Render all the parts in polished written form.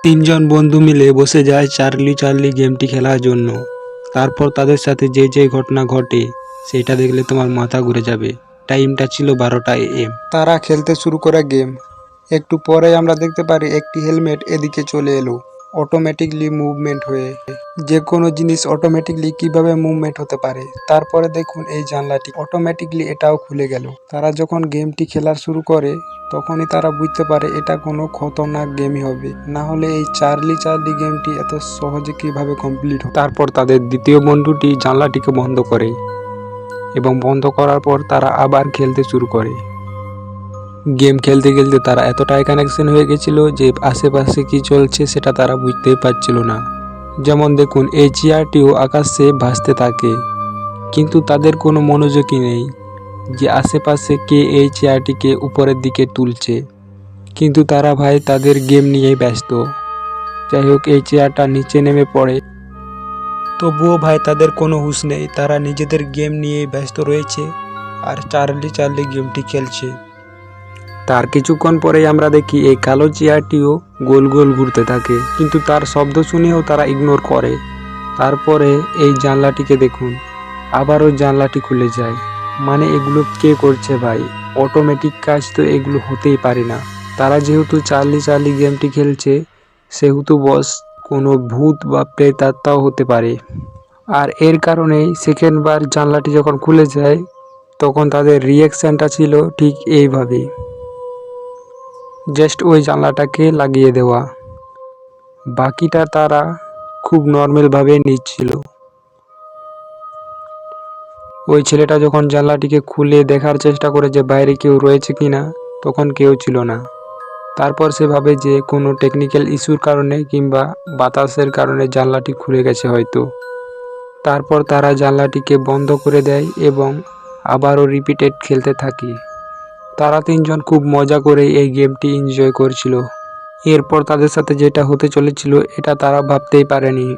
তিনজন বন্ধু মিলে বসে যায় চার্লি চার্লি গেমটি খেলার জন্য। তারপর তাদের সাথে যে যে ঘটনা ঘটে সেটা দেখলে তোমার মাথা ঘুরে যাবে। টাইমটা ছিল 12টা AM। তারা খেলতে শুরু করে গেম। একটু পরে আমরা দেখতে পারি একটি হেলমেট এদিকে চলে এলো, অটোমেটিকলি মুভমেন্ট হয়ে। যে কোনো জিনিস অটোমেটিকলি কিভাবে মুভমেন্ট হতে পারে। তারপরে দেখুন এই জানলাটি অটোমেটিকলি এটাও খুলে গেল। তারা যখন গেমটি খেলা শুরু করে তখনই তারা বুঝতে পারে এটা কোনো খতরনাক গেমই হবে, না হলে এই চার্লি চার্লি গেমটি এত সহজে কিভাবে কমপ্লিট হবে। তারপর তাদের দ্বিতীয় বন্ধুটি জানলাটিকে বন্ধ করে এবং বন্ধ করার পর তারা আবার খেলতে শুরু করে। গেম খেলতে খেলতে তারা এতটাই কানেকশন হয়ে গেছিল যে আশেপাশে কি চলছে সেটা তারা বুঝতেই পারছিল না। যেমন দেখুন এই চেয়ারটিও আকাশে ভাসতে থাকে, কিন্তু তাদের কোনো মনোযোগই নেই যে আশেপাশে কে এই চেয়ারটিকে উপরের দিকে তুলছে। কিন্তু তারা ভাই তাদের গেম নিয়েই ব্যস্ত। যাই হোক এই চেয়ারটা নিচে নেমে পড়ে, তবুও ভাই তাদের কোনো হুঁশ নেই। তারা নিজেদের গেম নিয়েই ব্যস্ত রয়েছে আর চার্লি চার্লি গেমটি খেলছে। তার কিছুক্ষণ পরেই আমরা দেখি এই কালো চেয়ারটিও গোল গোল ঘুরতে থাকে, কিন্তু তার শব্দ শুনেও তারা ইগনোর করে। তারপরে এই জানলাটিকে দেখুন, আবারও জানলাটি খুলে যায়। মানে এগুলো কে করছে ভাই? অটোমেটিক কাজ তো এগুলো হতেই পারে না। তারা যেহেতু চার্লি চার্লি গেমটি খেলছে সেহেতু বস কোনো ভূত বা প্রেতাত্মাও হতে পারে। আর এর কারণেই সেকেন্ডবার জানলাটি যখন খুলে যায় তখন তাদের রিয়াকশানটা ছিল ঠিক এইভাবে, জাস্ট ওই জানলাটাকে লাগিয়ে দেওয়া। বাকিটা তারা খুব নর্মালভাবে নিচ্ছিল। ওই ছেলেটা যখন জানলাটিকে খুলে দেখার চেষ্টা করে যে বাইরে কেউ রয়েছে কিনা, তখন কেউ ছিল না। তারপর সে ভাবে যে কোনো টেকনিক্যাল ইস্যুর কারণে কিংবা বাতাসের কারণে জানলাটি খুলে গেছে হয়তো। তারপর তারা জানলাটিকে বন্ধ করে দেয় এবং আবারও রিপিটেড খেলতে থাকে। তারা তিনজন খুব মজা করে এই গেমটি এনজয় করছিল। এরপর তাদের সাথে যেটা হতে চলেছিল এটা তারা ভাবতেই পারেনি।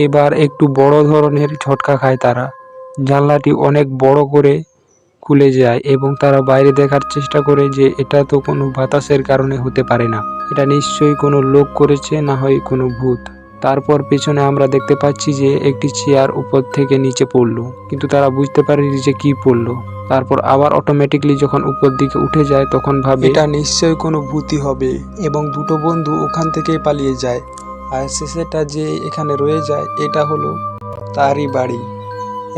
এবার একটু বড় ধরনের ঝটকা খায় তারা। জানলাটি অনেক বড় করে খুলে যায় এবং তারা বাইরে দেখার চেষ্টা করে যে এটা তো কোনো বাতাসের কারণে হতে পারে না, এটা নিশ্চয়ই কোনো লোক করেছে, না হয় কোনো ভূত। তারপর পেছনে আমরা দেখতে পাচ্ছি যে একটি চেয়ার উপর থেকে নিচে পড়লো, কিন্তু তারা বুঝতে পারেনি যে কি পড়লো। তারপর আবার অটোমেটিকলি যখন উপর দিকে উঠে যায় তখন ভাবে এটা নিশ্চয়ই কোনো ভূতই হবে এবং দুটো বন্ধু ওখান থেকেই পালিয়ে যায়। আর শেষেটা যে এখানে রয়ে যায় এটা হলো তারই বাড়ি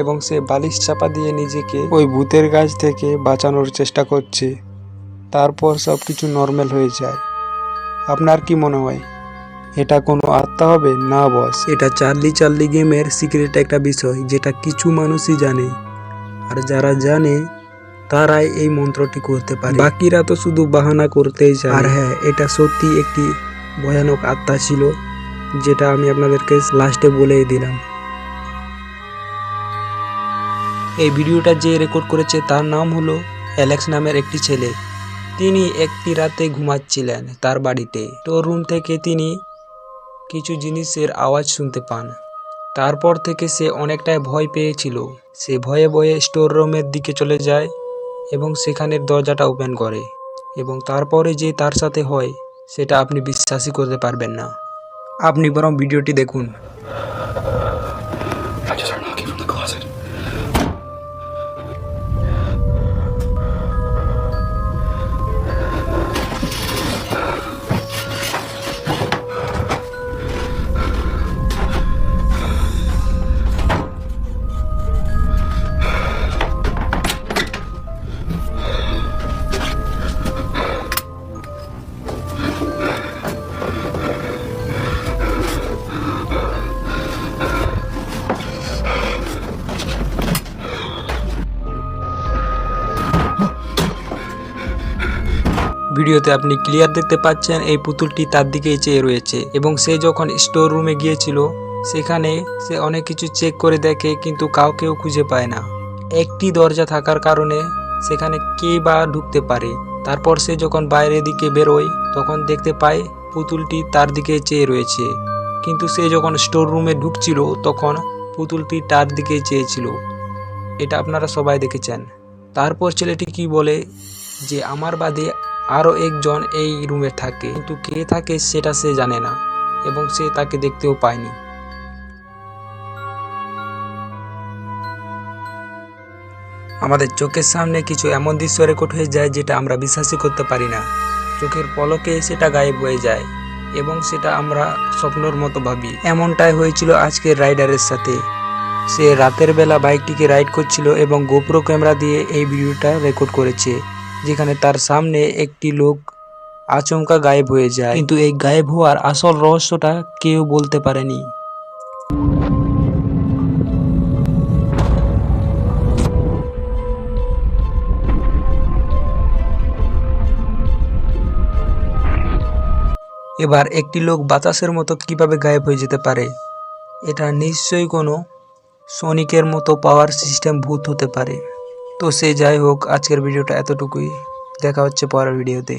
এবং সে বালিশ চাপা দিয়ে নিজেকে ওই ভূতের কাছ থেকে বাঁচানোর চেষ্টা করছে। তারপর সব কিছু নর্মাল হয়ে যায়। আপনার কি মনে হয় এটা কোনো আত্মা হবে? না বস, এটা চার্লি চার্লি গেমের সিক্রেট একটা বিষয় যেটা কিছু মানুষই জানে, আর যারা জানে তারাই এই মন্ত্রটি করতে পারে, বাকিরা তো শুধু বাহানা করতেই যায়। আর হ্যাঁ, এটা সত্যি একটি ভয়ানক আত্মা ছিল, যেটা আমি আপনাদেরকে লাস্টে বলেই দিলাম। এই ভিডিওটা যে রেকর্ড করেছে তার নাম হলো অ্যালেক্স নামের একটি ছেলে। তিনি একটি রাতে ঘুমাচ্ছিলেন তার বাড়িতে। স্টোর রুম থেকে তিনি কিছু জিনিসের আওয়াজ শুনতে পান। তারপর থেকে সে অনেকটাই ভয় পেয়েছিল। সে ভয়ে ভয়ে স্টোর রুমের দিকে চলে যায় এবং সেখানের দরজাটা ওপেন করে, এবং তারপরে যে তার সাথে হয় সেটা আপনি বিশ্বাসই করতে পারবেন না। আপনি বরং ভিডিওটি দেখুন। I just heard knocking from the closet. ভিডিওতে আপনি ক্লিয়ার দেখতে পাচ্ছেন এই পুতুলটি তার দিকেই চেয়ে রয়েছে, এবং সে যখন স্টোর রুমে গিয়েছিল সেখানে সে অনেক কিছু চেক করে দেখে কিন্তু কাউকেও খুঁজে পায় না। একটি দরজা থাকার কারণে সেখানে কে বা ঢুকতে পারে। তারপর সে যখন বাইরের দিকে বেরোয় তখন দেখতে পায় পুতুলটি তার দিকে চেয়ে রয়েছে, কিন্তু সে যখন স্টোর রুমে ঢুকছিল তখন পুতুলটি তার দিকেই চেয়েছিল। এটা আপনারা সবাই দেখেছেন। তারপর ছেলেটি কি বলে যে আমার বাদে আরও একজন এই রুমে থাকে, কিন্তু কে থাকে সেটা সে জানে না এবং সে তাকে দেখতেও পায়নি। আমাদের চোখের সামনে কিছু এমন দৃশ্য রেকর্ড হয়ে যায় যেটা আমরা বিশ্বাসই করতে পারি না। চোখের পলকে সেটা গায়েব হয়ে যায় এবং সেটা আমরা স্বপ্নর মতো ভাবি। এমনটাই হয়েছিল আজকের রাইডারের সাথে। সে রাতের বেলা বাইকটিকে রাইড করছিল এবং গোপ্রো ক্যামেরা দিয়ে এই ভিডিওটা রেকর্ড করেছে, যেখানে তার সামনে একটি লোক আচমকা গায়েব হয়ে যায়, কিন্তু এই গায়েব হওয়ার আসল রহস্যটা কেউ বলতে পারেনি। এবার একটি লোক বাতাসের মতো কিভাবে গায়েব হয়ে যেতে পারে? এটা নিশ্চয়ই কোনো সনিকের মতো পাওয়ার সিস্টেম ভূত হতে পারে। তো সে যাই হোক, আজকের ভিডিওটা এতটুকুই। দেখা হচ্ছে পরের ভিডিওতে।